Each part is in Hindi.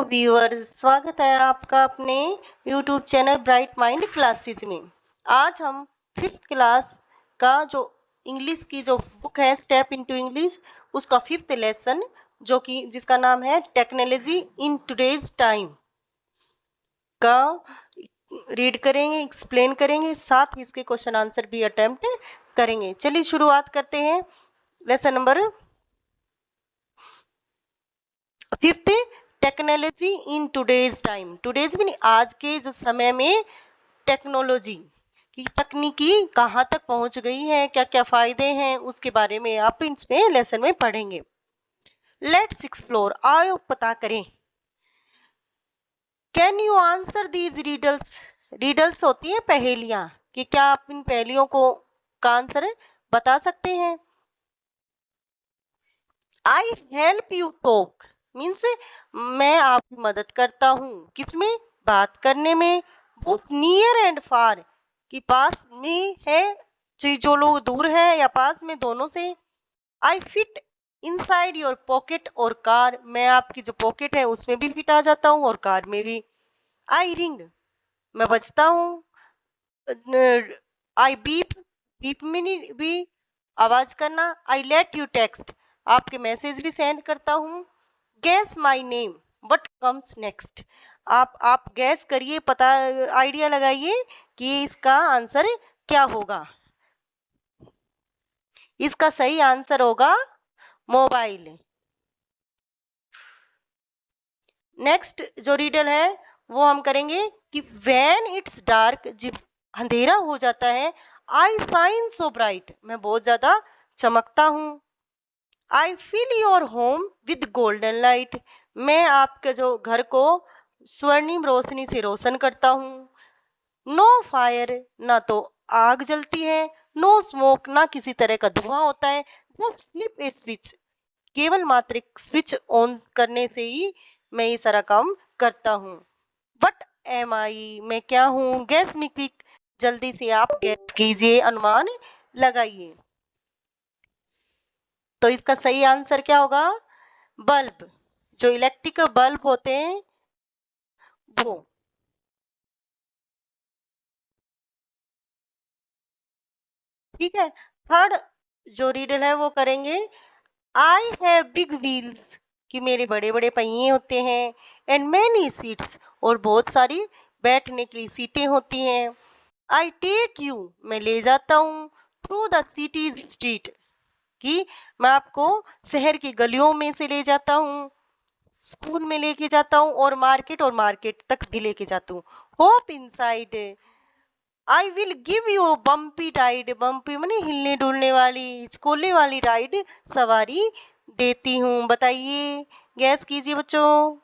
व्यूअर्स, स्वागत है आपका अपने YouTube channel bright mind classes में। आज हम फिफ्थ क्लास का जो इंग्लिश की जो बुक है स्टेप इनटू इंग्लिश, उसका फिफ्थ लेसन जो कि जिसका नाम है टेक्नोलॉजी इन टुडेज टाइम का रीड करेंगे, एक्सप्लेन करेंगे, साथ ही इसके क्वेश्चन आंसर भी अटेम्प्ट करेंगे। चलिए शुरुआत करते हैं। Lesson number fifth, technology in today's time. Today's mean आज के जो समय में टेक्नोलॉजी की तकनीकी कहाँ तक पहुंच गई है, क्या क्या फायदे हैं, उसके बारे में आप इसमें लेसन में पढ़ेंगे। लेट्स एक्सप्लोर, आओ पता करें। Can you answer these riddles. Riddles होती है पहेलियां, कि क्या आप इन पहेलियों को का आंसर बता सकते हैं। I help you talk means मैं आपकी मदद करता हूँ, किसमें, बात करने में। बहुत नियर एंड फार कि पास में है, जो लोग दूर है या पास में, दोनों से। I fit inside your pocket और कार, मैं आपकी जो पॉकेट है उसमें भी फिट आ जाता हूँ और कार में भी। आई रिंग, मैं बजता हूँ। आई बीप, बीप में भी आवाज करना। आई लेट यू टेक्स्ट, आपके मैसेज भी सेंड करता हूँ। Gas my name, what comes next, आप गैस करिए, पता आइडिया लगाइए कि इसका आंसर क्या होगा। इसका सही आंसर होगा मोबाइल। नेक्स्ट जो रीडल है वो हम करेंगे कि व्हेन इट्स डार्क, जब अंधेरा हो जाता है, आई शाइन सो ब्राइट, मैं बहुत ज्यादा चमकता हूँ। आई fill your home with golden light, मैं आपके जो घर को स्वर्णिम रोशनी से रोशन करता हूँ। नो फायर, ना तो आग जलती है। नो स्मोक, ना किसी तरह का धुआं होता है। जस्ट फ्लिप ए स्विच, केवल मात्र एक स्विच ऑन करने से ही मैं ये सारा काम करता हूँ। वट एम आई, मैं क्या हूँ। गैस मी क्विक, जल्दी से आप गैस कीजिए, अनुमान लगाइए। तो इसका सही आंसर क्या होगा, बल्ब। जो इलेक्ट्रिक बल्ब होते हैं वो। ठीक है। थर्ड जो रीडल है वो करेंगे। आई हैव बिग व्हील्स, कि मेरे बड़े बड़े पहिए होते हैं। एंड मैनी सीट्स, और बहुत सारी बैठने के लिए सीटें होती हैं। आई टेक यू, मैं ले जाता हूँ। थ्रू द सिटीज स्ट्रीट, कि मैं आपको शहर की गलियों में से ले जाता हूँ, स्कूल में लेके जाता हूँ, और मार्केट तक भी लेके जाता हूँ। Hope inside, I will give you bumpy ride, bumpy माने हिलने डुलने वाली, हिचकोले वाली राइड, सवारी देती हूँ। बताइए, गैस कीजिए बच्चों।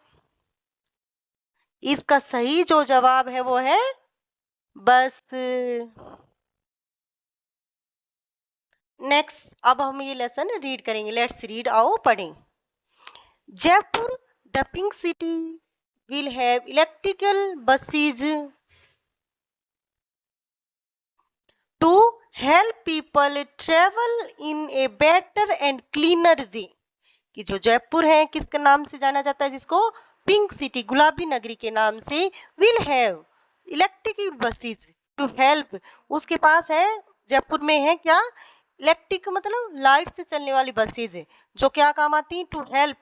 इसका सही जो जवाब है वो है बस। नेक्स्ट, अब हम ये लेसन रीड करेंगे। लेट्स रीड, आओ पढ़ें। Jaipur, the pink city, will have electrical buses to help people travel in a better and cleaner way। कि जो जयपुर है किसके नाम से जाना जाता है, जिसको पिंक सिटी, गुलाबी नगरी के नाम से, will have electric buses to help, उसके पास है, जयपुर में है क्या, इलेक्ट्रिक मतलब लाइट से चलने वाली बसेज है, जो क्या काम आती हैं, टू हेल्प,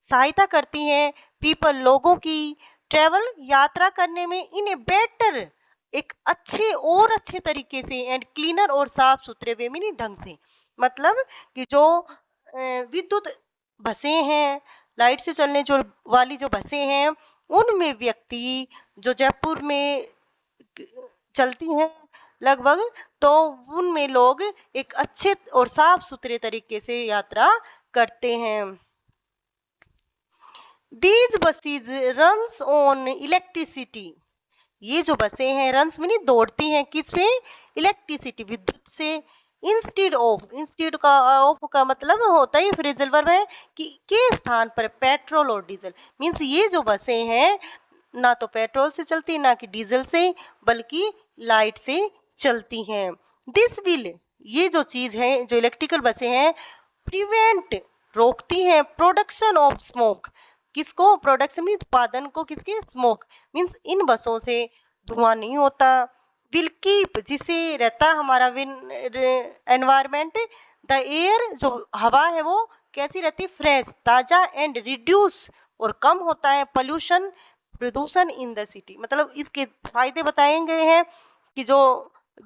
सहायता करती हैं, पीपल, लोगों की, ट्रेवल, यात्रा करने में, इन ए बेटर, एक अच्छे और अच्छे तरीके से, एंड क्लीनर, और साफ सुथरे वे में, नहीं ढंग से। मतलब कि जो विद्युत बसें हैं, लाइट से चलने जो वाली जो बसें हैं, उनमें व्यक्ति जो जयपुर में चलती हैं लगभग, तो उनमें लोग एक अच्छे और साफ सुथरे तरीके से यात्रा करते हैं। These buses runs on electricity, ये जो बसें हैं रन्स में नहीं, दौड़ती हैं किस पे, इलेक्ट्रिसिटी, विद्युत से। इंस्टीड का ऑफ का मतलब होता है फ्रेजल वर्ब है, कि के स्थान पर पेट्रोल और डीजल, मींस ये जो बसें हैं ना तो पेट्रोल से चलती ना कि डीजल से, बल्कि लाइट से चलती हैं। दिस विल, ये जो चीज है, जो इलेक्ट्रिकल बसें हैं, प्रिवेंट, रोकती हैं, प्रोडक्शन ऑफ स्मोक, किसको, प्रोडक्शन में उत्पादन को, किसके, स्मोक मीन्स इन बसों से धुआं नहीं होता। विल कीप जिससे रहता हमारा एनवायरमेंट, द एयर जो हवा है वो कैसी रहती, फ्रेश ताजा, एंड रिड्यूस और कम होता है पोल्यूशन प्रदूषण इन द सिटी। मतलब इसके फायदे बताए गए हैं कि जो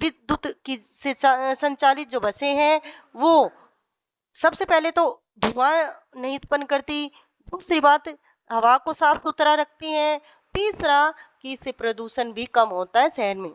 विद्युत की से संचालित जो बसें हैं वो सबसे पहले तो धुआं नहीं उत्पन्न करती, दूसरी बात हवा को साफ सुथरा रखती है, तीसरा कि इससे प्रदूषण भी कम होता है शहर में।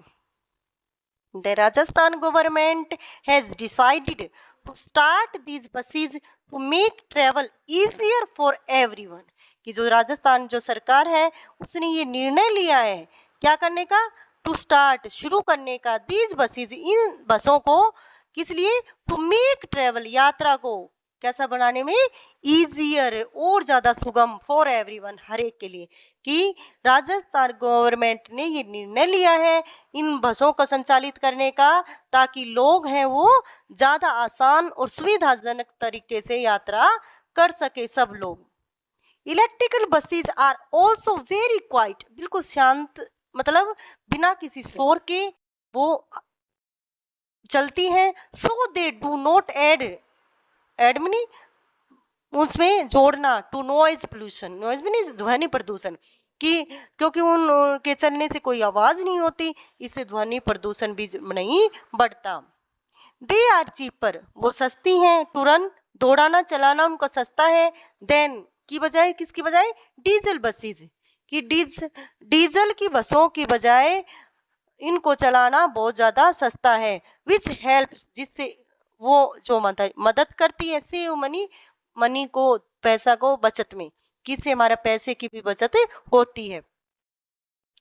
The Rajasthan government has decided to start these buses to make travel easier for everyone। कि जो राजस्थान जो सरकार है उसने ये निर्णय लिया है क्या करने का, टू स्टार्ट शुरू करने का, दीज बसेज इन बसों को, किस लिए, टू मेक ट्रेवल यात्रा को कैसा बनाने में, इजियर और ज्यादा सुगम, फॉर एवरीवन हर एक के लिए। कि राजस्थान गवर्नमेंट ने ये निर्णय लिया है इन बसों को संचालित करने का ताकि लोग हैं वो ज्यादा आसान और सुविधाजनक तरीके से यात्रा कर सके सब लोग। Electrical buses are also very quiet, बिल्कुल शांत, मतलब बिना किसी शोर के वो चलती हैं। So they do not add money उसमें जोड़ना, to noise pollution, noise mean ध्वनि प्रदूषण, कि क्योंकि उनके चलने से कोई आवाज नहीं होती, इससे ध्वनि प्रदूषण भी नहीं बढ़ता। दे आर चीपर, वो सस्ती हैं, टू रन दौड़ाना चलाना उनको सस्ता है, देन की बजाय, किसकी बजाय, डीजल बसेज, कि डीजल की बसों की बजाय इनको चलाना बहुत ज्यादा सस्ता है। विच हेल्प्स जिससे वो जो मदद करती है, सेव मनी को, पैसा को बचत में, किससे हमारा पैसे की भी बचत होती है।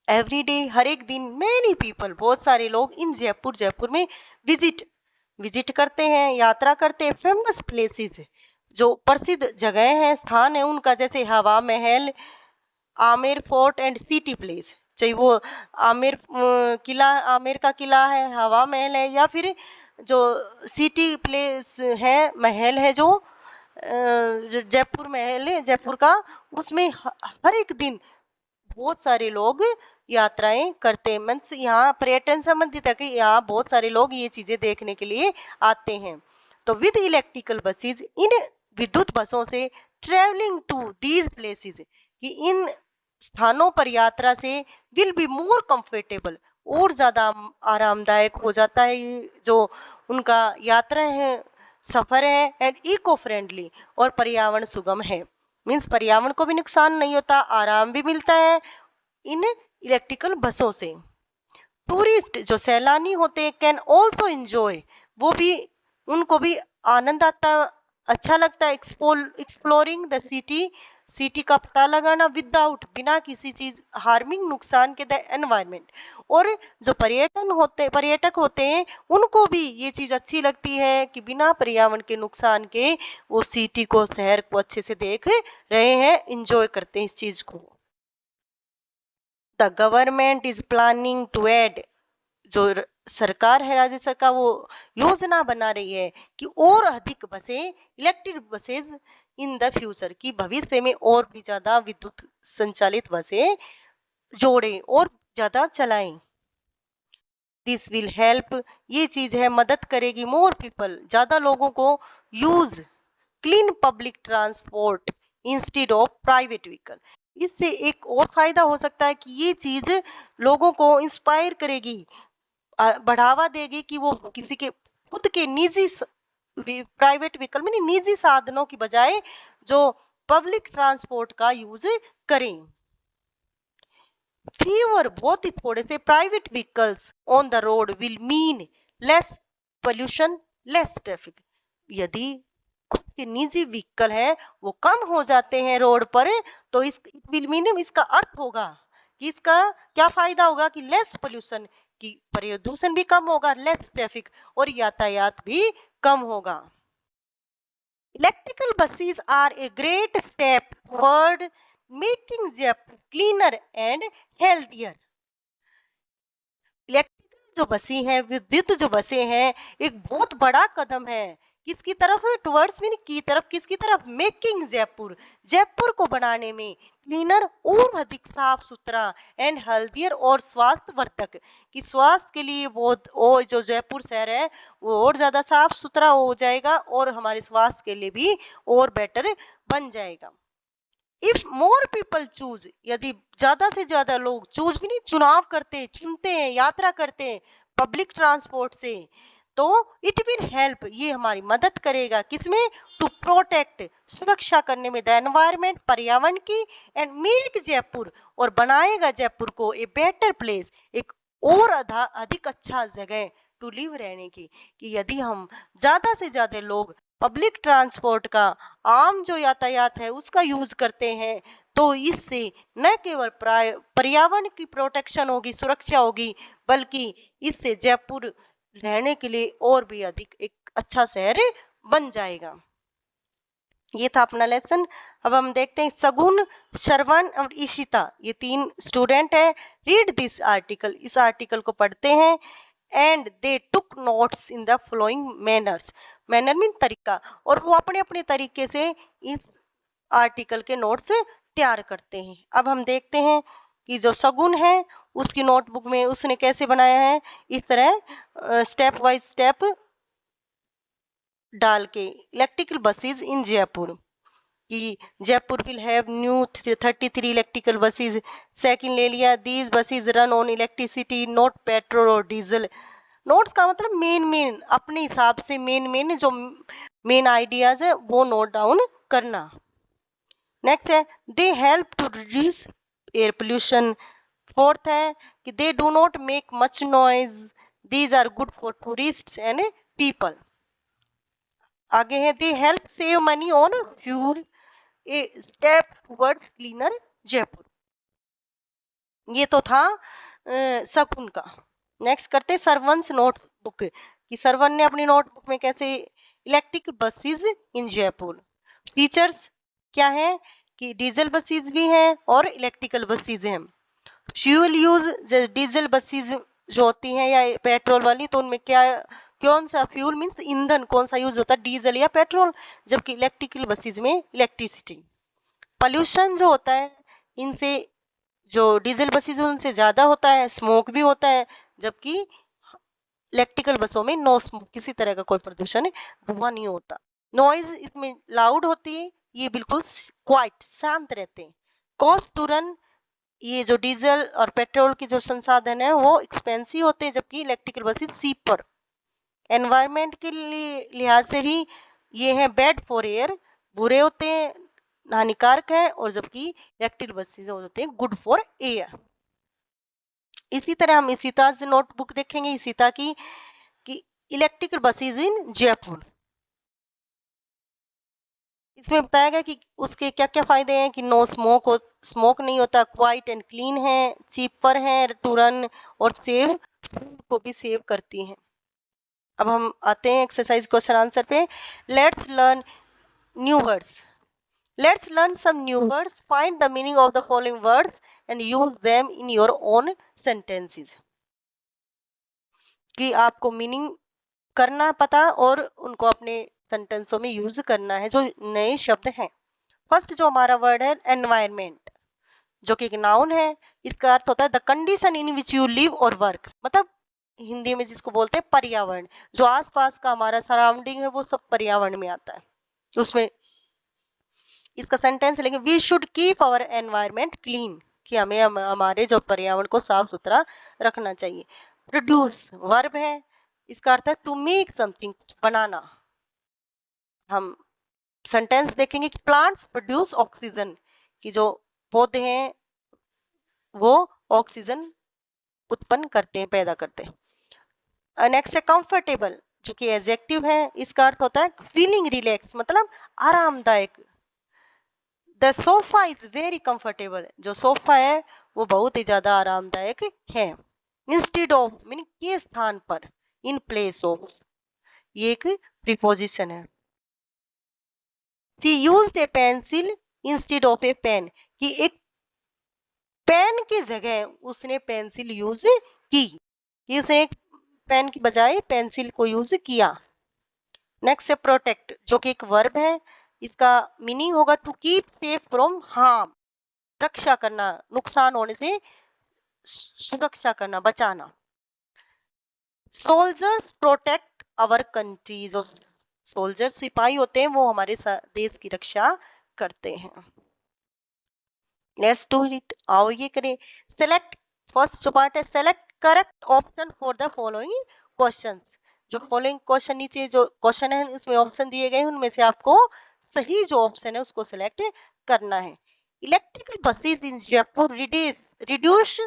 एवरी डे हर एक दिन मैनी पीपल बहुत सारे लोग इन जयपुर में विजिट करते हैं, यात्रा करते हैं फेमस प्लेसेस जो प्रसिद्ध जगह हैं, स्थान है उनका, जैसे हवा महल, Amer fort and city place, चाहे वो आमेर किला, आमेर का किला है, हवा महल है, या फिर जो सिटी प्लेस है, महल है जो जयपुर महल है जयपुर का, उसमें हर एक दिन बहुत सारे लोग यात्राएं करते हैं। मीन्स यहाँ पर्यटन संबंधित है कि यहाँ बहुत सारे लोग ये चीजें देखने के लिए आते हैं। तो विद इलेक्ट्रिकल बसेस, इन विद्युत बसों से ट्रेवलिंग टू दीज प्लेसेस, कि इन स्थानों पर यात्रा से विल बी मोर कंफर्टेबल, और ज्यादा आरामदायक हो जाता है जो उनका यात्रा है, सफर है, एंड इको फ्रेंडली, और पर्यावरण सुगम है। मीन्स पर्यावरण को भी नुकसान नहीं होता, आराम भी मिलता है इन इलेक्ट्रिकल बसों से। टूरिस्ट जो सैलानी होते हैं कैन ऑल्सो एंजॉय, वो भी, उनको भी आनंद आता, अच्छा लगता है, एक्सप्लोरिंग द सिटी का पता लगाना, विदाउट बिना किसी चीज हार्मिंग नुकसान के, द एनवायरमेंट। और जो पर्यटक होते हैं उनको भी ये चीज अच्छी लगती है कि बिना पर्यावरण के नुकसान के वो सिटी को, शहर को अच्छे से देख रहे हैं, इंजॉय करते हैं इस चीज को। The government is planning to add, जो सरकार है, राज्य सरकार, वो योजना बना रही है कि और अधिक बसें, electric buses in the future, की भविष्य में और भी ज्यादा विद्युत संचालित बसें जोड़े और ज्यादा चलाएं। दिस विल हेल्प, ये चीज है मदद करेगी, मोर पीपल, ज्यादा लोगों को, use clean public transport instead of private vehicle. इससे एक और फायदा हो सकता है कि ये चीज लोगों को इंस्पायर करेगी, बढ़ावा देगी कि वो किसी के खुद के निजी प्राइवेट व्हीकल में निजी साधनों की बजाय जो पब्लिक ट्रांसपोर्ट का यूज करें। फीवर, बहुत ही थोड़े से private vehicles on the road will mean less pollution, less traffic. यदि खुद के निजी व्हीकल है वो कम हो जाते हैं रोड पर, तो इस विल मीन, इसका अर्थ होगा कि इसका क्या फायदा होगा कि लेस पोल्यूशन, कि प्रदूषण भी कम होगा, लेस ट्रैफिक, और यातायात भी कम होगा। Electrical buses are a great step forward making Jaipur cleaner and healthier. Electrical जो बसें हैं, विद्युत जो बसें हैं, एक बहुत बड़ा कदम है किसकी तरफ, टुवर्ड्स मीन की तरफ, किसकी तरफ, मेकिंग जयपुर, जयपुर को बनाने में, क्लीनर और अधिक साफ सुथरा, एंड हेल्थियर और स्वास्थ्यवर्धक, कि स्वास्थ्य के लिए बहुत, वो जो जयपुर शहर है वो और ज्यादा साफ सुथरा हो जाएगा और हमारे स्वास्थ्य के लिए भी और बेटर बन जाएगा। इफ मोर पीपल चूज, यदि ज्यादा से ज्यादा लोग, चूज भी नहीं, चुनाव करते, चुनते हैं, यात्रा करते हैं पब्लिक ट्रांसपोर्ट से, तो इट विल हेल्प, ये हमारी मदद करेगा किसमें, टू प्रोटेक्ट, सुरक्षा करने में, द एनवायरमेंट, पर्यावरण की, एंड मेक जयपुर, और बनाएगा जयपुर को ए बेटर प्लेस, एक और अधिक अच्छा जगह टू लिव, रहने की, कि यदि हम ज्यादा से ज्यादा लोग पब्लिक ट्रांसपोर्ट का, आम जो यातायात है उसका यूज करते हैं, तो इससे न केवल पर्यावरण की प्रोटेक्शन होगी, सुरक्षा होगी, बल्कि इससे जयपुर रहने के लिए और भी अधिक एक अच्छा शहर बन जाएगा। ये था अपना लेसन। अब हम देखते हैं सगुन, श्रवण और ईशिता, ये 3 स्टूडेंट है। रीड दिस आर्टिकल, इस आर्टिकल को पढ़ते हैं। And they took notes in the following manners, manner mean तरीका, और वो अपने अपने तरीके से इस आर्टिकल के नोट्स तैयार करते हैं। अब हम देखते हैं कि जो सगुन है उसकी नोटबुक में उसने कैसे बनाया है, इस तरह स्टेप बाय स्टेप डाल के, इलेक्ट्रिकल बसेज इन जयपुर, कि Jaipur will have new 33 electrical buses. Second ले लिया, these buses run on electricity not petrol और डीजल। नोट्स का मतलब मेन अपने हिसाब से मेन जो मेन आइडियाज है वो नोट डाउन करना। नेक्स्ट है they help to reduce air pollution. Fourth है कि they do not make much noise, these are good for tourist and people. आगे है they help save money on fuel, a step towards cleaner Jaipur. ये तो था शकुन का। नेक्स्ट करते सर्वंस नोट्स बुक, कि सर्वन ने अपनी नोटबुक में कैसे, electric buses in Jaipur. Features क्या है कि डीजल बसेस भी हैं और इलेक्ट्रिकल बसेस हैं। फ्यूल यूज, डीजल बसेस जो होती हैं या पेट्रोल वाली, तो उनमें क्या, कौन सा फ्यूल मीन्स ईंधन कौन सा यूज होता है, डीजल या पेट्रोल, जबकि इलेक्ट्रिकल बसेस में इलेक्ट्रिसिटी। पॉल्यूशन जो होता है इनसे, जो डीजल बसेस उनसे ज्यादा होता है, स्मोक भी होता है, जबकि इलेक्ट्रिकल बसों में नो स्मोक, किसी तरह का कोई प्रदूषण, धुआं नहीं होता। नॉइज इसमें लाउड होती है, ये बिल्कुल क्वाइट, शांत रहते हैं। कॉस्ट टू रन, ये जो डीजल और पेट्रोल की जो संसाधन है वो एक्सपेंसिव होते हैं, जबकि इलेक्ट्रिकल बसेस चीपर। एनवायरमेंट के लिहाज से भी ये है बैड फॉर एयर, बुरे होते हैं, हानिकारक है, और जबकि इलेक्ट्रिकल बसेस होते हैं गुड फॉर एयर। इसी तरह हम इसीता से नोटबुक देखेंगे, इसीता की, कि इलेक्ट्रिकल बसेस इन जयपुर। इसमें बताया गया कि उसके क्या क्या फायदे हैं, कि नो स्मोक स्मोक नहीं होता, क्वाइट एंड क्लीन है, चीपर है टू रन, और सेव को भी सेव करती हैं। अब हम आते हैं एक्सरसाइज क्वेश्चन आंसर पे। Let's learn new words, let's learn some new words, find the meaning of the following words and use them in your own sentences, कि आपको मीनिंग करना पता और उनको अपने सेंटेंसों में यूज करना है, जो नए शब्द हैं। फर्स्ट जो हमारा वर्ड है एनवायरमेंट, जो कि एक नाउन है, इसका अर्थ होता है the condition in which you live और वर्क, मतलब हिंदी में जिसको बोलते हैं पर्यावरण, जो आसपास का हमारा सराउंडिंग है वो सब पर्यावरण में आता है। उसमें इसका सेंटेंस लेंगे, we should keep our environment clean, कि हमें हमारे जो पर्यावरण को साफ सुथरा रखना चाहिए। प्रोड्यूस वर्ब है, इसका अर्थ है टू मेक समथिंग, बनाना। हम सेंटेंस देखेंगे कि प्लांट्स प्रोड्यूस ऑक्सीजन, कि जो पौधे हैं वो ऑक्सीजन उत्पन्न करते हैं, पैदा करते हैं। नेक्स्ट है कंफर्टेबल, जो कि एडजेक्टिव है, इसका अर्थ होता है फीलिंग रिलैक्स, मतलब आरामदायक। The sofa is very comfortable, जो सोफा है वो बहुत ही ज्यादा आरामदायक है। इंस्टेड ऑफ मीनिंग के स्थान पर, इन प्लेस ऑफ, ये एक प्रीपोजिशन है। She used a pencil instead of a pen, कि एक पेन की जगह उसने पेंसिल यूज की, कि उसने एक पेन की बजाय पेंसिल को यूज किया। नेक्स्ट है प्रोटेक्ट, जो कि एक वर्ब है। इसका मीनिंग होगा to keep safe from harm, रक्षा करना, नुकसान होने से सुरक्षा करना, बचाना। सोल्जर्स प्रोटेक्ट आवर कंट्री, जो सोल्जर सिपाही होते हैं वो हमारे देश की रक्षा करते हैं। लेट्स डू इट, आओ ये करें। सेलेक्ट, फर्स्ट जो पार्ट है, select correct option for the following questions. जो फॉलोइंग क्वेश्चन, नीचे जो क्वेश्चन है उसमें ऑप्शन दिए गए हैं, उनमें से आपको सही जो ऑप्शन है उसको सिलेक्ट करना है। Electrical buses in Jaipur reduce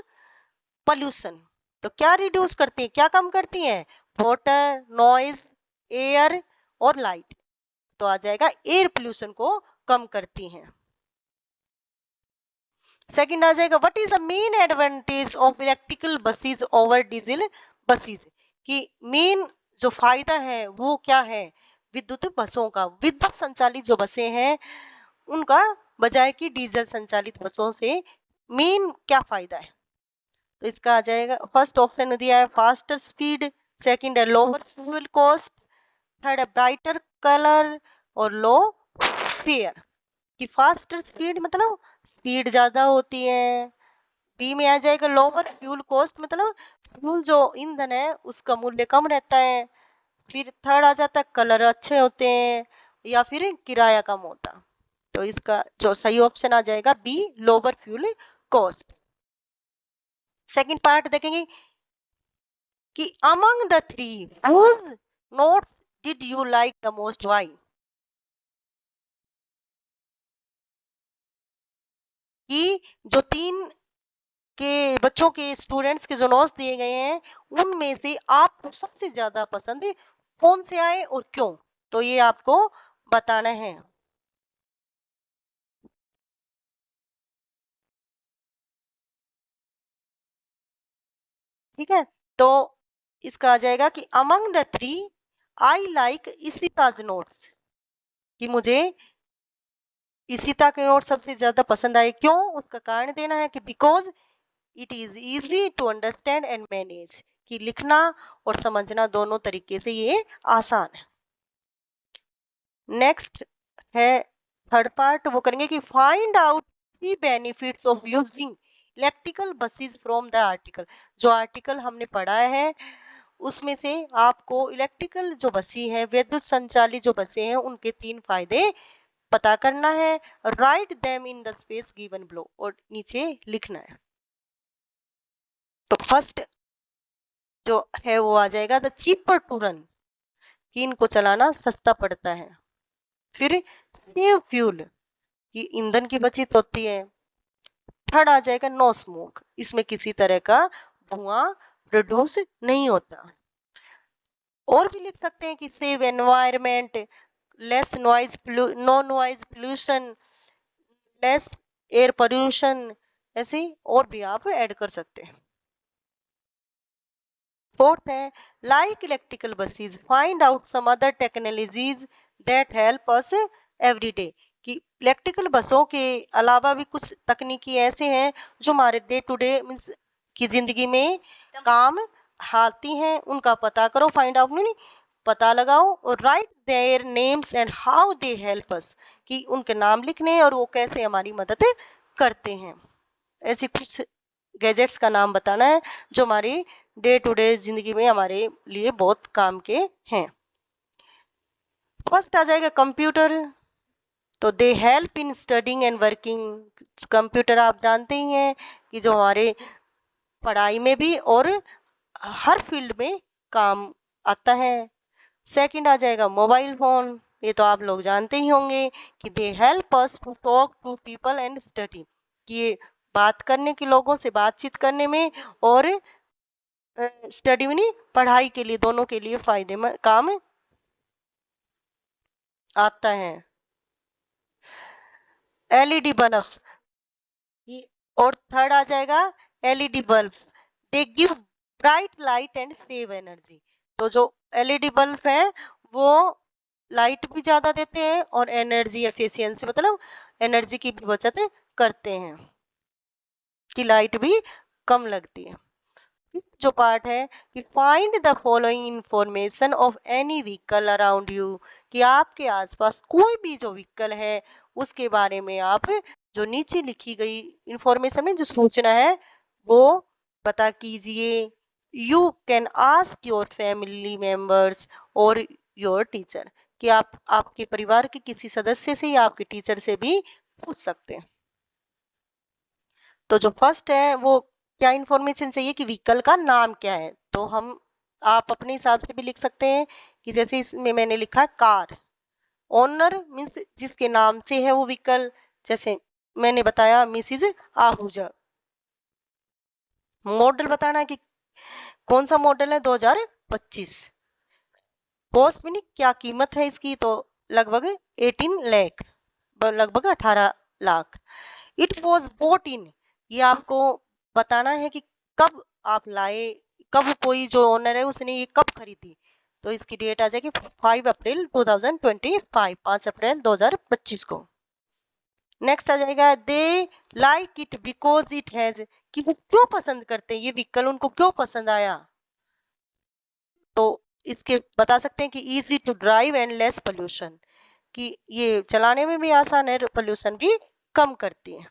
pollution, तो क्या रिड्यूस करती है, क्या कम करती है? वाटर, नॉइज, एयर और लाइट। तो आ जाएगा एयर पोल्यूशन को कम करती हैं। सेकंड आ जाएगा, what is the main advantage of electrical buses over diesel buses, कि मेन जो फायदा है वो क्या है विद्युत बसों का, विद्युत संचालित जो बसें हैं उनका बजाय कि डीजल संचालित बसों से मेन क्या फायदा है? तो इसका आ जाएगा, फर्स्ट ऑप्शन दिया है फास्टर स्पीड, सेकंड है लोअर फ्यूल कॉस्ट, थर्ड है ब्राइटर कलर और लो फेयर। कि फास्टर स्पीड मतलब स्पीड ज्यादा होती है। बी में आ जाएगा लोअर फ्यूल कॉस्ट, मतलब फ्यूल जो ईंधन है उसका मूल्य कम रहता है। फिर थर्ड आ जाता है कलर अच्छे होते हैं, या फिर किराया कम होता। तो इसका जो सही ऑप्शन आ जाएगा B, lower fuel cost. Second part देखेंगे कि among the three whose notes did you like the most, why? कि जो तीन के बच्चों के स्टूडेंट्स के जो नोट्स दिए गए हैं उनमें से आपको सबसे ज्यादा पसंद कौन से आए और क्यों? तो ये आपको बताना है। ठीक है, तो इसका आ जाएगा कि among the three I like Ishita's notes, कि मुझे इशिता के नोट सबसे ज्यादा पसंद आए। क्यों? उसका कारण देना है कि because it is easy to understand and manage, कि लिखना और समझना दोनों तरीके से ये आसान है। नेक्स्ट है थर्ड पार्ट, वो करेंगे कि find out the benefits of using electrical buses from the article. जो आर्टिकल हमने पढ़ा है उसमें से आपको इलेक्ट्रिकल जो बसें हैं, विद्युत संचालित जो बसें हैं, उनके 3 फायदे पता करना है। Write them in the space given below, और नीचे लिखना है। तो फर्स्ट जो है वो आ जाएगा द चीपर टू रन, कि इनको चलाना सस्ता पड़ता है। फिर सेव फ्यूल, कि ईंधन की बचत होती है। थर्ड आ जाएगा नो स्मोक, इसमें किसी तरह का धुआं प्रोड्यूस नहीं होता। और भी लिख सकते हैं कि save environment, less noise, no noise pollution, less air pollution, ऐसे और भी आप ऐड कर सकते हैं। फोर्थ है like electrical buses find out some other technologies that help us every day, कि इलेक्ट्रिकल बसों के अलावा भी कुछ तकनीकी ऐसे हैं जो हमारे डे टू डे मीन्स की जिंदगी में काम आती हैं। उनका पता करो, फाइंड आउट नहीं, पता लगाओ, और right their names and how they help अस, कि उनके नाम लिखने और वो कैसे हमारी मदद करते हैं। ऐसे कुछ गैजेट्स का नाम बताना है जो हमारी डे टू डे जिंदगी में हमारे लिए बहुत काम के हैं। फर्स्ट आ जाएगा कंप्यूटर, तो they help in studying and working. Computer आप जानते ही हैं कि जो हमारे पढ़ाई में भी और हर फील्ड में काम आता है। सेकंड आ जाएगा मोबाइल फोन, ये तो आप लोग जानते ही होंगे कि they help us to talk to people and study, कि ये बात करने के, लोगों से बातचीत करने में और स्टडी में नहीं, पढ़ाई के लिए, दोनों के लिए फायदेमंद काम आता है। एलईडी बल्ब, और थर्ड आ जाएगा LED bulb, they give bright light and save energy. तो जो एलईडी बल्ब है वो लाइट भी ज्यादा देते हैं और एनर्जी एफिशिएंसी मतलब एनर्जी की भी बचत करते हैं, कि लाइट भी कम लगती है। जो पार्ट है कि find the following information of any vehicle around you, कि आपके आसपास कोई भी जो व्हीकल है उसके बारे में आप जो नीचे लिखी गई इंफॉर्मेशन में जो सूचना है वो पता कीजिए। You can ask your family members और योर टीचर, कि आप आपके परिवार के किसी सदस्य से या आपके टीचर से भी पूछ सकते हैं। तो जो फर्स्ट है वो क्या इंफॉर्मेशन चाहिए कि व्हीकल का नाम क्या है, तो हम आप अपने हिसाब से भी लिख सकते हैं कि जैसे इसमें मैंने लिखा है कार। ओनर मीन्स जिसके नाम से है वो व्हीकल, जैसे मैंने बताया मिसिज आहूजा। मॉडल बताना है कि कौन सा मॉडल है, 2025। कॉस्ट मीनिंग क्या कीमत है इसकी, तो लगभग 18 लाख, लगभग 18 lakh. It was boat in, ये आपको बताना है कि कब आप लाए, कब कोई जो ओनर है उसने ये कब खरीदी, तो इसकी डेट आ जाएगी 5 अप्रैल 2025, 5 अप्रैल 2025 को। नेक्स्ट आ जाएगा they like it because it has, कि वो क्यों पसंद करते हैं, ये व्हीकल उनको क्यों पसंद आया, तो इसके बता सकते हैं कि easy to drive and less pollution, कि ये चलाने में भी आसान है, पोल्यूशन भी कम करती है।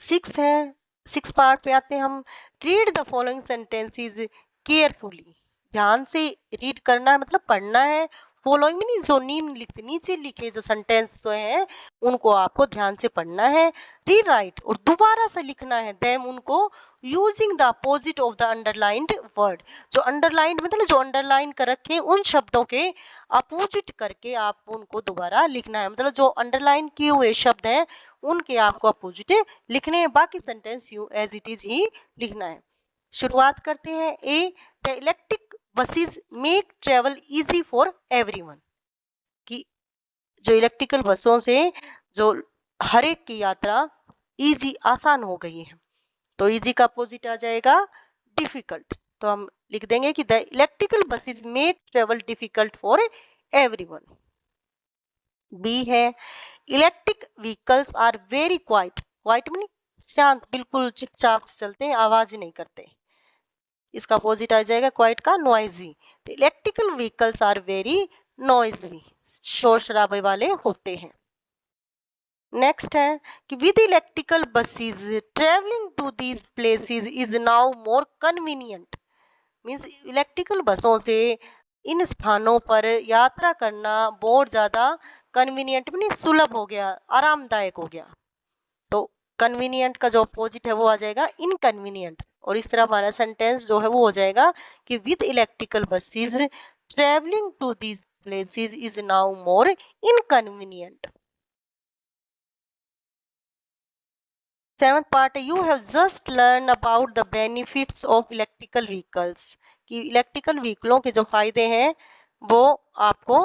सिक्स है, सिक्स पार्ट पे आते हैं हम। Read the following sentences carefully, ध्यान से रीड करना है, मतलब पढ़ना है। फॉलोइंग में नहीं, जो लिखते नीचे लिखे जो सेंटेंस जो है उनको आपको ध्यान से पढ़ना है। रीराइट, और दोबारा से लिखना है देम उनको, using the opposite of the underlined word, जो अंडरलाइंड मतलब जो अंडरलाइन कर रखे हैं उन शब्दों के अपोजिट करके आप उनको दोबारा लिखना है, मतलब जो अंडरलाइन किए हुए शब्द हैं उनके आपको अपोजिट लिखने हैं, बाकी sentence you as it is ही लिखना है। शुरुआत करते हैं। A, the electric buses make travel easy for everyone, कि जो इलेक्ट्रिकल बसों से जो हर एक की यात्रा इजी आसान हो गई है, तो इजी का अपोजिट आ जाएगा डिफिकल्ट, तो हम लिख देंगे कि the electrical buses make travel difficult for everyone. B है electric vehicles are very quite, quite meaning शांत, बिल्कुल चुपचाप से चलते हैं, आवाज नहीं करते, इसका अपोजिट आ जाएगा क्वाइट का नॉइजी। तो electrical vehicles are very noisy, शोर शराबे वाले होते हैं। नेक्स्ट है कि with electrical buses travelling to these places is now more convenient, means electrical बसों से इन स्थानों पर यात्रा करना बहुत ज्यादा कन्वीनियंट मीन्स सुलभ हो गया, आरामदायक हो गया। तो कन्वीनियंट का जो अपोजिट है वो आ जाएगा इनकन्वीनियंट, और इस तरह हमारा सेंटेंस जो है वो हो जाएगा कि with electrical buses travelling to these places is now more inconvenient. Seventh part है you have just learn about the benefits of electrical vehicles, कि इलेक्ट्रिकल व्हीकलों के जो फायदे हैं वो आपको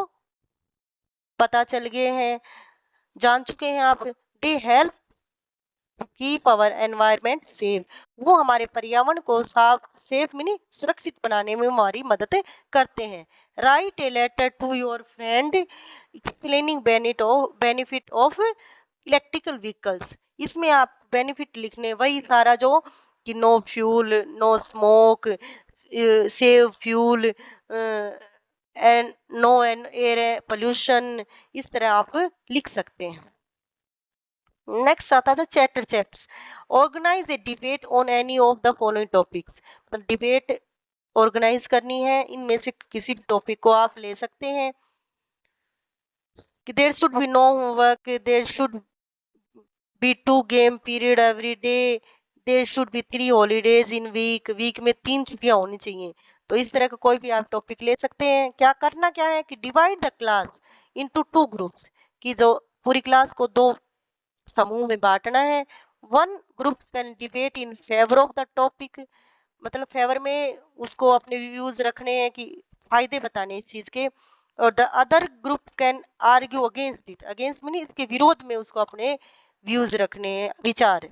पता चल गए हैं, जान चुके हैं आप। They help keep our environment safe, वो हमारे पर्यावरण को साफ सेफ मीनी सुरक्षित बनाने में हमारी मदद करते हैं। Write a letter to your friend explaining benefit of electrical vehicles, इसमें आप बेनिफिट लिखने वही सारा जो कि no fuel, no smoke, save fuel and no and air pollution, इस तरह आप लिख सकते हैं। नेक्स्ट आता था chatter chats, organize a debate on any of the following topics, मतलब डिबेट ऑर्गेनाइज करनी है, इनमें से किसी टॉपिक को आप ले सकते हैं। कि there should be no homework, there should be 2 game period every day, there should be 3 holidays in week, week में 3 छुट्टियां होनी चाहिए। तो इस तरह का कोई भी आप टॉपिक ले सकते हैं। क्या करना क्या है कि divide the class into 2 groups, कि जो पूरी क्लास को 2 समूह में बांटना है। One group can debate in favour of the topic, मतलब फेवर में उसको अपने व्यूज रखने हैं कि फायदे बताने इस चीज के, और the other group can argue against it, against mean इसके विरोध में उसको अपने व्यूज रखने हैं, विचार।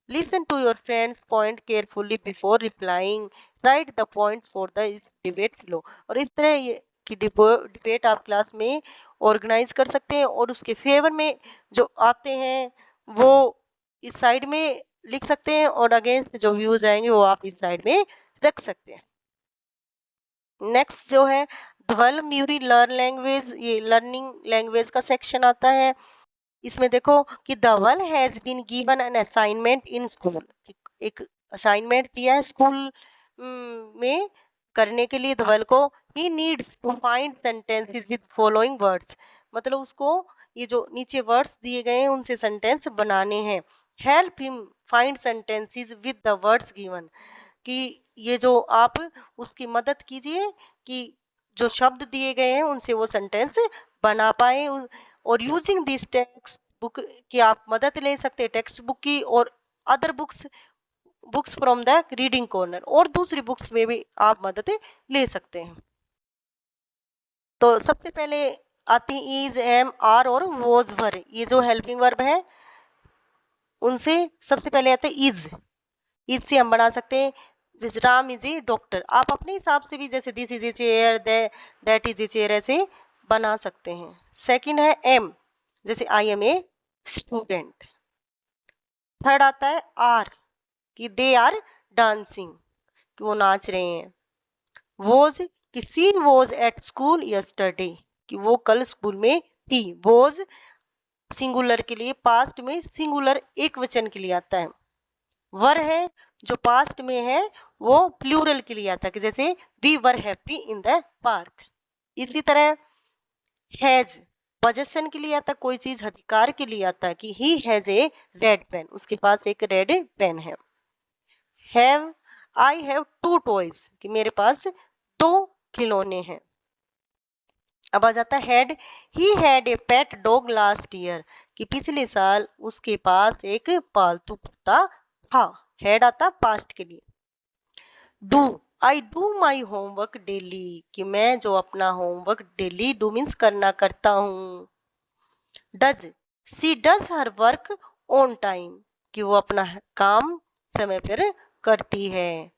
Listen to your friends point carefully before replying, write the points for the इस डिबेट फ्लो, और इस तरह ये कि डिबेट आप क्लास में ऑर्गेनाइज कर सकते हैं, और उसके फेवर में जो आते हैं वो इस साइड में लिख सकते हैं और अगेंस्ट जो व्यूज आएंगे वो आप इस साइड में रख सकते हैं। नेक्स्ट जो है ध्वल म्यूरी लर्न लैंग्वेज, ये लर्निंग लैंग्वेज का सेक्शन आता है। इसमें देखो कि Dhaval has been given an assignment in school, एक असाइनमेंट दिया है स्कूल में करने के लिए धवल को। He needs to find sentences with following words, मतलब उसको ये जो नीचे वर्ड्स दिए गए हैं उनसे सेंटेंस बनाने हैं। Help him find sentences with the words given, कि ये जो आप उसकी मदद कीजिए कि जो शब्द दिए गए हैं उनसे वो सेंटेंस बना पाए। और यूजिंग दिस टेक्स्ट बुक की आप मदद ले सकते हैं, टेक्स्ट बुक की और other books from the reading corner, और दूसरी बुक्स में भी आप मदद ले सकते हैं। तो सबसे पहले आती इज, एम, आर और वॉज वर, ये जो हेल्पिंग वर्ब है उनसे सबसे पहले आते इज से हम बना सकते हैं, जैसे राम इज ए डॉक्टर, आप अपने हिसाब से भी जैसे this is a chair, that is a chair ऐसे बना सकते हैं। सेकंड है एम, जैसे I am a student. Third आता है आर, कि दे आर डांसिंग, कि वो नाच रहे हैं। वॉज, कि सी वॉज एट स्कूल यस्टरडे, कि वो कल स्कूल में थी। वॉज सिंगुलर के लिए, पास्ट में सिंगुलर एक वचन के लिए आता है। वर है जो पास्ट में है वो प्लूरल के लिए आता है, कि जैसे we were happy in the park. इसी तरह हैज पोजेशन के लिए आता है, कोई चीज अधिकार के लिए आता है, कि he has a red pen, उसके पास एक रेड पेन है। Have, I have two toys, कि मेरे पास दो खिलौने हैं। अब आ जाता है had, he had a pet dog last year, कि पिछले साल उसके पास एक पालतू कुत्ता था। हैड आता पास्ट के लिए। Do, I do my homework daily, कि मैं जो अपना होमवर्क डेली, डू मीन्स करना, करता हूँ। Does, she does her work on time, कि वो अपना काम समय पर करती है।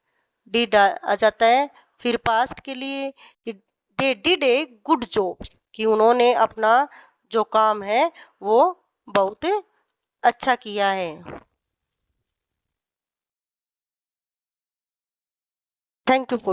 डिड आ जाता है फिर पास्ट के लिए, कि they did a good job, कि उन्होंने अपना जो काम है वो बहुत अच्छा किया है। Thank you for